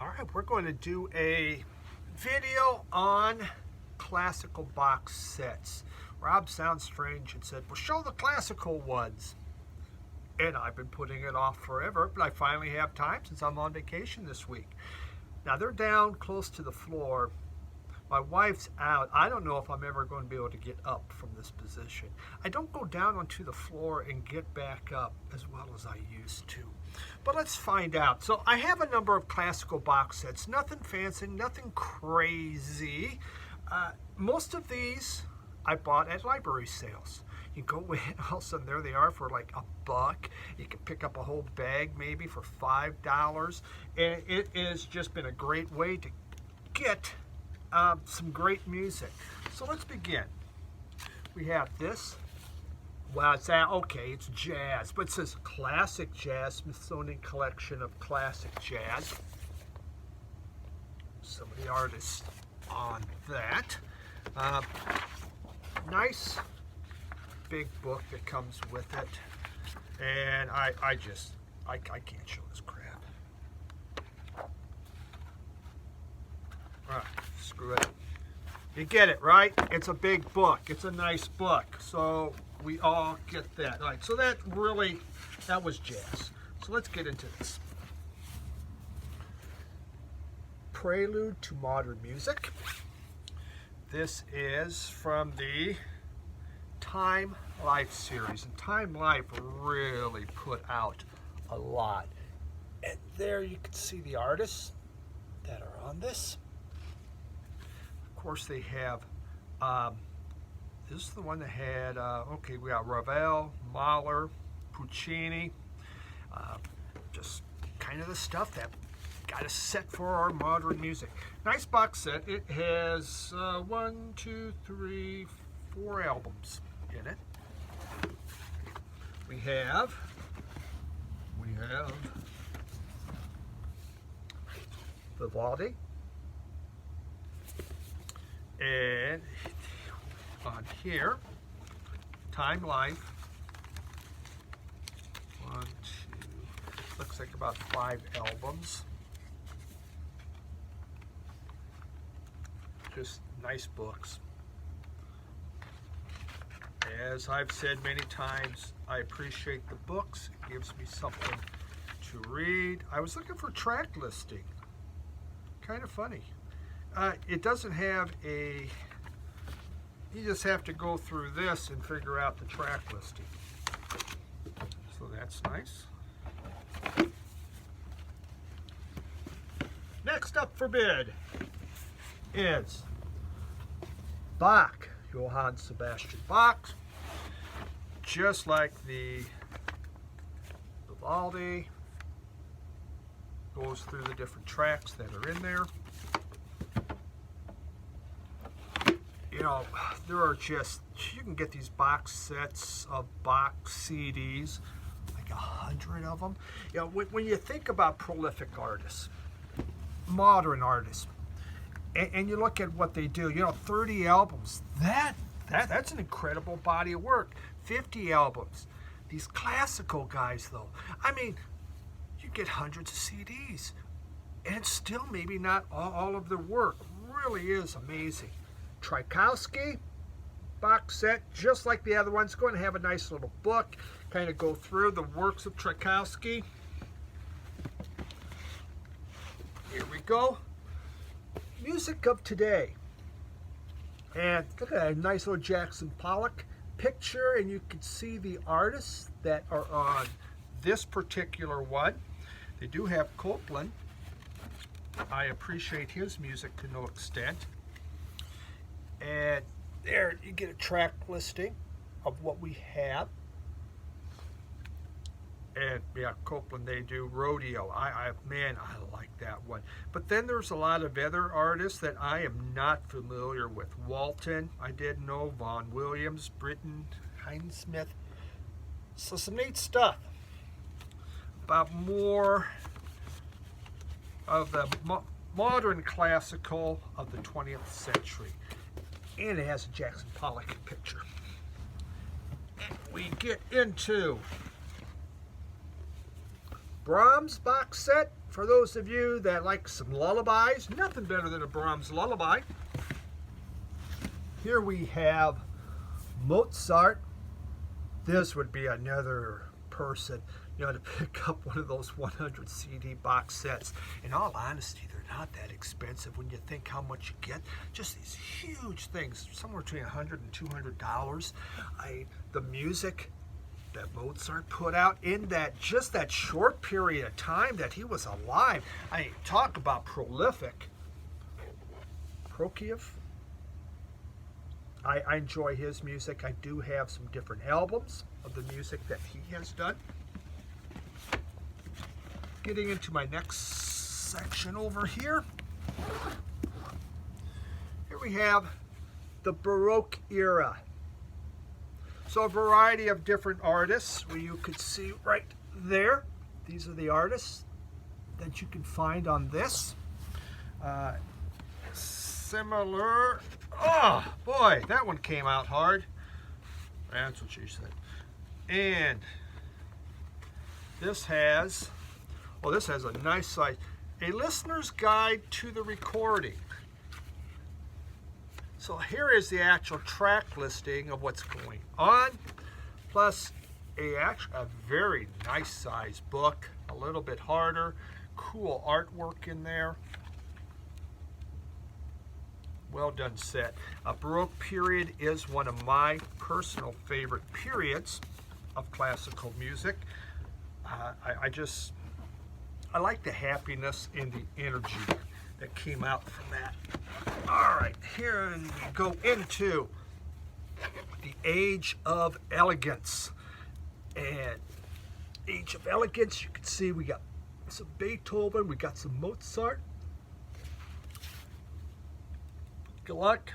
All right, we're going to do a video on classical box sets. Rob sounds strange and said, well, show the classical ones. And I've been putting it off forever, but I finally have time since I'm on vacation this week. Now they're down close to the floor. My wife's out. I don't know if I'm ever going to be able to get up from this position. I don't go down onto the floor and get back up as well as I used to. But let's find out. So I have a number of classical box sets. Nothing fancy, nothing crazy. Most of these I bought at library sales. You go in, all of a sudden there they are for like $1. You can pick up a whole bag maybe for $5. And it has just been a great way to get some great music. So let's begin. We have this. Well, it's jazz, but it says classic jazz, Smithsonian Collection of Classic Jazz. Some of the artists on that. Nice big book that comes with it. And I can't show this crap. All right, screw it. You get it, right? It's a big book. It's a nice book. So we all get that. All right, so that was jazz. So let's get into this. Prelude to Modern Music. This is from the Time Life series. And Time Life really put out a lot. And there you can see the artists that are on this. Of course, they have, this is the one that had, we got Ravel, Mahler, Puccini, just kind of the stuff that got us set for our modern music. Nice box set. It has 1, 2, 3, 4 albums in it. We have Vivaldi. And on here, Time Life, 1, 2, looks like about 5 albums. Just nice books. As I've said many times, I appreciate the books. It gives me something to read. I was looking for track listing. Kind of funny. It doesn't have you just have to go through this and figure out the track listing. So that's nice. Next up for bid is Bach, Johann Sebastian Bach. Just like the Vivaldi, goes through the different tracks that are in there. You know, there are you can get these box sets of box CDs, like 100 of them. You know, when you think about prolific artists, modern artists, and you look at what they do, 30 albums, that's an incredible body of work. 50 albums. These classical guys, though, I mean, you get hundreds of CDs, and it's still maybe not all of their work. Really is amazing. Tchaikovsky box set, just like the other ones. Going to have a nice little book, kind of go through the works of Tchaikovsky. Here we go. Music of today. And look at a nice little Jackson Pollock picture, and you can see the artists that are on this particular one. They do have Copland. I appreciate his music to no extent. And there you get a track listing of what we have. And yeah, Copland, they do Rodeo. Man, I like that one. But then there's a lot of other artists that I am not familiar with. Walton, I did know. Vaughan Williams, Britton, Hindemith. So some neat stuff about more of the modern classical of the 20th century. And it has a Jackson Pollock picture. And we get into Brahms box set, for those of you that like some lullabies, nothing better than a Brahms lullaby. Here we have Mozart. This would be another person, to pick up one of those 100 CD box sets. In all honesty, they're not that expensive when you think how much you get. Just these huge things, somewhere between $100 and $200. The music that Mozart put out in just that short period of time that he was alive. Talk about prolific. Prokofiev. I enjoy his music. I do have some different albums of the music that he has done. Getting into my next section over here. Here we have the Baroque era. So a variety of different artists, where you could see right there. These are the artists that you can find on this. Similar. Oh boy, that one came out hard. That's what she said. And this has a nice size. A listener's guide to the recording. So here is the actual track listing of what's going on, plus a very nice size book, a little bit harder, cool artwork in there. Well done set. A Baroque period is one of my personal favorite periods of classical music. I like the happiness and the energy that came out from that. All right, here we go into the Age of Elegance. And Age of Elegance, you can see we got some Beethoven, we got some Mozart, Gluck,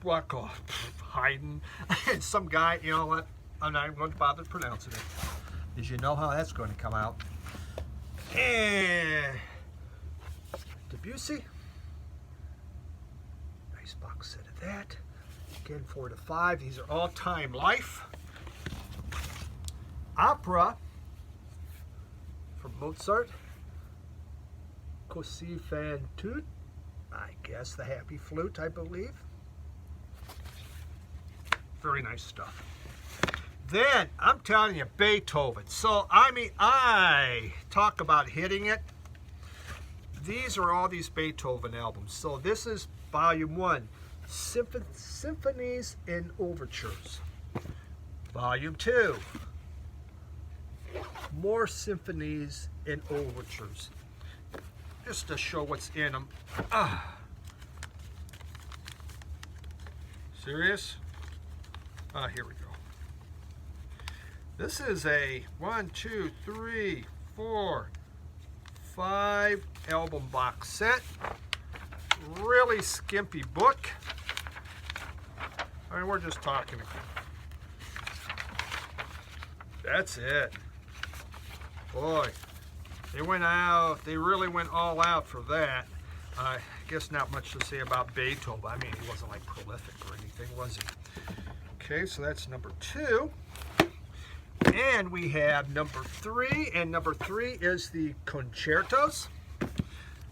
Haydn, and some guy, you know what, I'm not even going to bother pronouncing it, because you know how that's going to come out. And Debussy, nice box set of that. Again, 4 to 5. These are all Time Life. Opera from Mozart. Così fan tutte. I guess the Happy Flute, I believe. Very nice stuff. Then, I'm telling you, Beethoven. So, I talk about hitting it. These are all these Beethoven albums. So, this is Volume 1, Symphonies and Overtures. Volume 2, more Symphonies and Overtures. Just to show what's in them. Serious? Here we go. This is a 1, 2, 3, 4, 5 album box set. Really skimpy book. We're just talking. That's it. Boy, they went out. They really went all out for that. I guess not much to say about Beethoven. He wasn't like prolific or anything, was he? Okay, so that's number 2. And we have number 3, and number 3 is the concertos.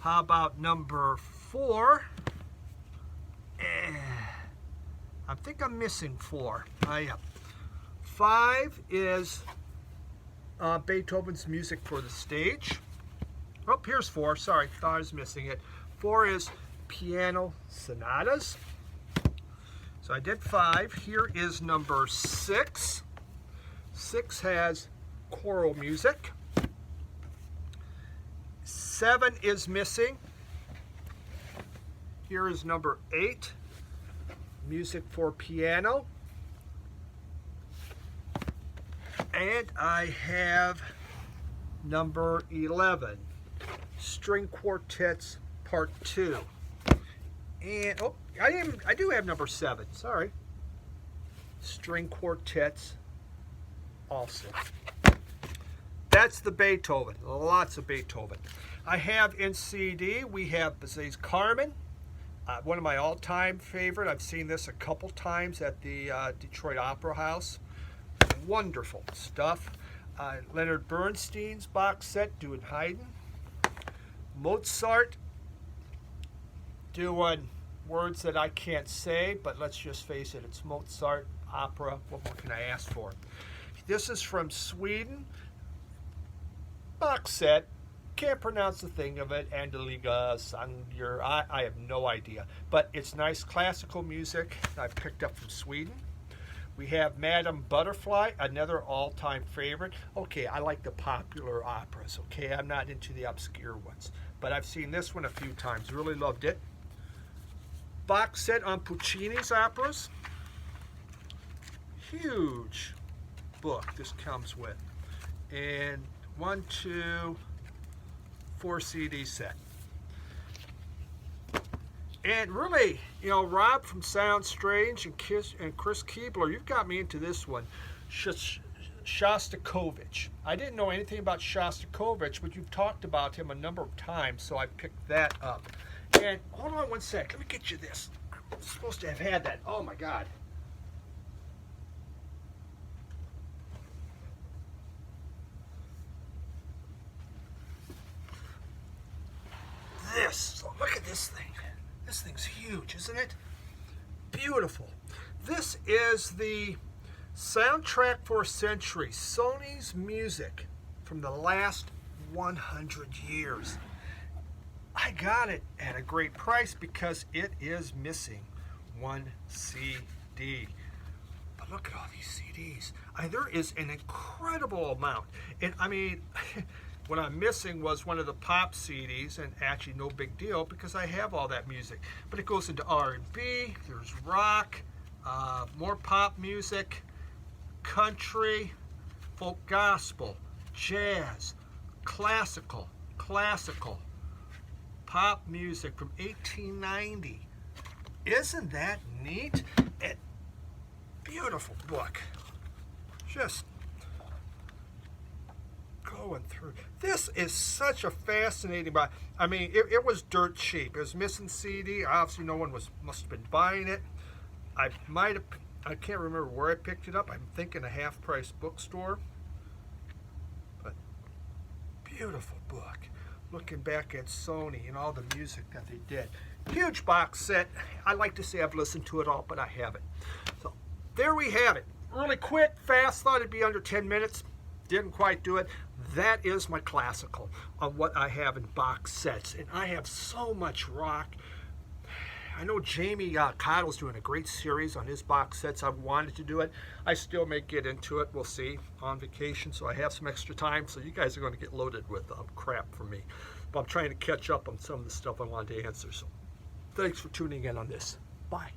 How about number 4? I think I'm missing 4. Yeah. 5 is Beethoven's music for the stage. Oh, here's 4. Sorry, thought I was missing it. 4 is piano sonatas. So I did 5. Here is number 6. 6 has choral music. 7 is missing. Here is number 8, music for piano. And I have number 11, string quartets part 2. And I do have number 7. Sorry, string quartets also. That's the Beethoven. Lots of Beethoven. I have in CD. We have Bizet's Carmen. One of my all-time favorite. I've seen this a couple times at the Detroit Opera House. Wonderful stuff. Leonard Bernstein's box set, doing Haydn. Mozart doing words that I can't say, but let's just face it, it's Mozart, opera. What more can I ask for? This is from Sweden. Box set. Can't pronounce the thing of it. Andeliga, Sangur. I have no idea. But it's nice classical music I've picked up from Sweden. We have Madame Butterfly, another all-time favorite. Okay, I like the popular operas, okay? I'm not into the obscure ones. But I've seen this one a few times. Really loved it. Box set on Puccini's operas. Huge book this comes with. And 1, 2, 4 CD set. And really, you know, Rob from Sound Strange and Chris Keebler, you've got me into this one. Shostakovich. I didn't know anything about Shostakovich, but you've talked about him a number of times, so I picked that up. And hold on one sec, let me get you this. I'm supposed to have had that. Oh my God. This. So look at this thing. This thing's huge, isn't it? Beautiful. This is the soundtrack for a century, Sony's music from the last 100 years. I got it at a great price because it is missing one CD. But look at all these CDs. There is an incredible amount. And I mean, what I'm missing was one of the pop CDs, and actually no big deal because I have all that music. But it goes into R&B, there's rock, more pop music, country, folk gospel, jazz, classical, pop music from 1890. Isn't that neat? And beautiful book. Just going through. This is such a fascinating book. I mean, it was dirt cheap. It was missing CD. Obviously, no one must have been buying it. I can't remember where I picked it up. I'm thinking a half-price bookstore. But beautiful book. Looking back at Sony and all the music that they did. Huge box set. I like to say I've listened to it all, but I haven't. So there we have it. Really quick, fast. Thought it'd be under 10 minutes. Didn't quite do it. That is my classical on what I have in box sets. And I have so much rock. I know Jamie Cottle's doing a great series on his box sets. I've wanted to do it. I still may get into it. We'll see. On vacation, so I have some extra time. So you guys are going to get loaded with crap from me. But I'm trying to catch up on some of the stuff I wanted to answer. So thanks for tuning in on this. Bye.